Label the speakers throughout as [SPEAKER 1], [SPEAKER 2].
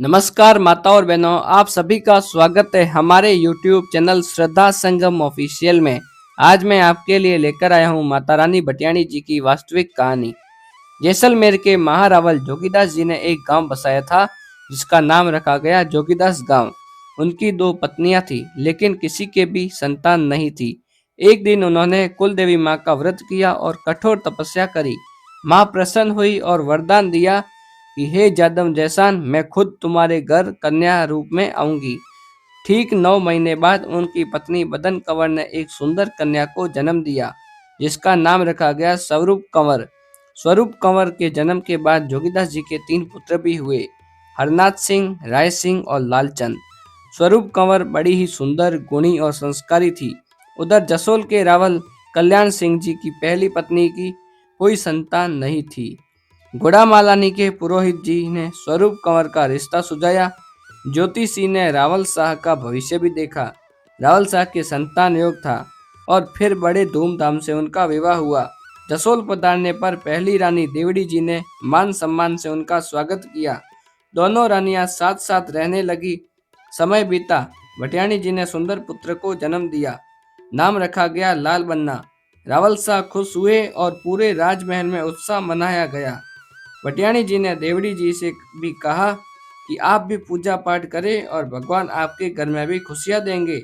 [SPEAKER 1] नमस्कार माताओं और बहनों, आप सभी का स्वागत है हमारे YouTube चैनल श्रद्धा संगम ऑफिशियल में। आज मैं आपके लिए लेकर आया हूँ माता रानी भटियाणी जी की वास्तविक कहानी। जैसलमेर के महारावल जोगीदास जी ने एक गांव बसाया था जिसका नाम रखा गया जोगीदास गांव। उनकी दो पत्नियां थी लेकिन किसी के भी संतान नहीं थी। एक दिन उन्होंने कुल देवी माँ का व्रत किया और कठोर तपस्या करी। माँ प्रसन्न हुई और वरदान दिया कि हे जादव जैसान, मैं खुद तुम्हारे घर कन्या रूप में आऊंगी। ठीक 9 महीने बाद उनकी पत्नी बदन कंवर ने एक सुंदर कन्या को जन्म दिया जिसका नाम रखा गया स्वरूप कंवर। स्वरूप कंवर के जन्म के बाद जोगीदास जी के 3 पुत्र भी हुए, हरनाथ सिंह, राय सिंह और लालचंद। स्वरूप कंवर बड़ी ही सुंदर, गुणी और संस्कारी थी। उधर जसोल के रावल कल्याण सिंह जी की पहली पत्नी की कोई संतान नहीं थी। गुड़ामालानी के पुरोहित जी ने स्वरूप कंवर का रिश्ता सुझाया। ज्योतिषी ने रावल शाह का भविष्य भी देखा। रावल शाह के संतान योग था और फिर बड़े धूमधाम से उनका विवाह हुआ। जसोल पधारने पर पहली रानी देवड़ी जी ने मान सम्मान से उनका स्वागत किया। दोनों रानियां साथ साथ रहने लगी। समय बीता, भटियाणी जी ने सुंदर पुत्र को जन्म दिया। नाम रखा गया लाल बन्ना। रावल शाह खुश हुए और पूरे राजमहल में उत्साह मनाया गया। भटियाणी जी ने देवड़ी जी से भी कहा कि आप भी पूजा पाठ करें और भगवान आपके घर में भी खुशियां देंगे।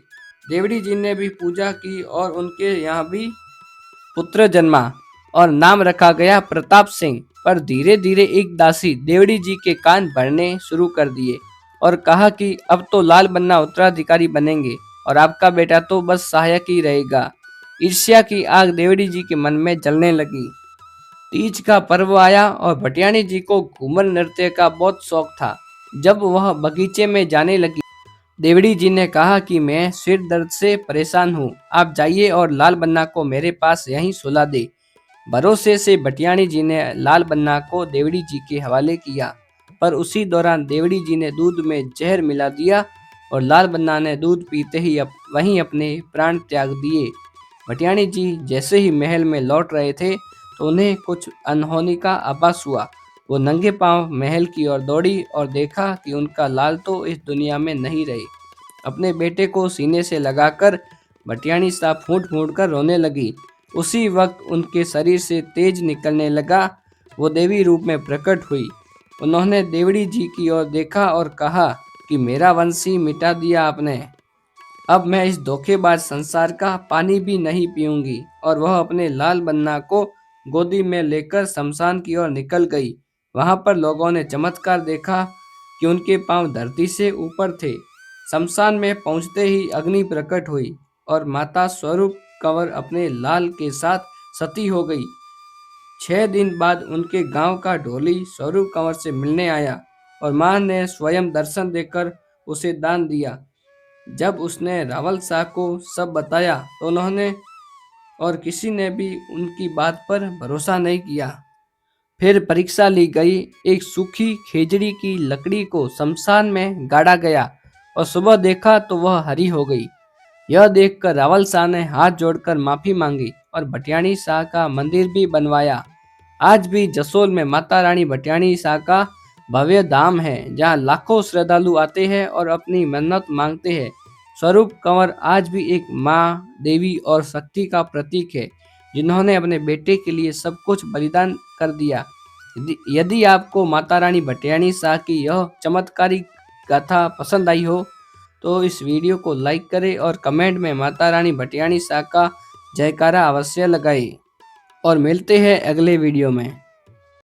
[SPEAKER 1] देवड़ी जी ने भी पूजा की और उनके यहाँ भी पुत्र जन्मा और नाम रखा गया प्रताप सिंह। पर धीरे धीरे एक दासी देवड़ी जी के कान भरने शुरू कर दिए और कहा कि अब तो लाल बन्ना उत्तराधिकारी बनेंगे और आपका बेटा तो बस सहायक ही रहेगा। ईर्ष्या की आग देवड़ी जी के मन में जलने लगी। तीज का पर्व आया और भटियाणी जी को घूमर नृत्य का बहुत शौक था। जब वह बगीचे में जाने लगी, देवड़ी जी ने कहा कि मैं सिर दर्द से परेशान हूँ, आप जाइए और लाल बन्ना को मेरे पास यहीं सुला दे। भरोसे से भटियाणी जी ने लाल बन्ना को देवड़ी जी के हवाले किया, पर उसी दौरान देवड़ी जी ने दूध में जहर मिला दिया और लाल बन्ना ने दूध पीते ही वहीं अपने प्राण त्याग दिए। भटियाणी जी जैसे ही महल में लौट रहे थे तो उन्हें कुछ अनहोनी का आभास हुआ। वो नंगे पांव महल की ओर दौड़ी और देखा कि उनका लाल तो इस दुनिया में नहीं रहे। अपने बेटे को सीने से लगाकर भटियाणी सा फूट फूट कर रोने लगी। उसी वक्त उनके शरीर से तेज निकलने लगा। वो देवी रूप में प्रकट हुई। उन्होंने देवड़ी जी की ओर देखा और कहा कि मेरा वंश ही मिटा दिया आपने। अब मैं इस धोखेबाज संसार का पानी भी नहीं पीऊंगी। और वह अपने लाल बन्ना को गोदी में लेकर शमशान की ओर निकल गई। वहां पर लोगों ने चमत्कार देखा कि उनके पांव धरती से ऊपर थे। शमशान में पहुंचते ही अग्नि प्रकट हुई और माता स्वरूप कंवर अपने लाल के साथ सती हो गई। 6 दिन बाद उनके गांव का ढोली स्वरूप कंवर से मिलने आया और मां ने स्वयं दर्शन देकर उसे दान दिया। जब उसने रावल शाह को सब बताया तो उन्होंने और किसी ने भी उनकी बात पर भरोसा नहीं किया। फिर परीक्षा ली गई। एक सूखी खेजड़ी की लकड़ी को शमशान में गाड़ा गया और सुबह देखा तो वह हरी हो गई। यह देखकर रावल शाह ने हाथ जोड़कर माफी मांगी और भटियाणी शाह का मंदिर भी बनवाया। आज भी जसोल में माता रानी भटियाणी शाह का भव्य धाम है जहाँ लाखों श्रद्धालु आते हैं और अपनी मन्नत मांगते हैं। स्वरूप कंवर आज भी एक माँ, देवी और शक्ति का प्रतीक है जिन्होंने अपने बेटे के लिए सब कुछ बलिदान कर दिया। यदि आपको माता रानी भटियाणी शाह की यह चमत्कारी गाथा पसंद आई हो तो इस वीडियो को लाइक करें और कमेंट में माता रानी भटियाणी शाह का जयकारा अवश्य लगाएं। और मिलते हैं अगले वीडियो में।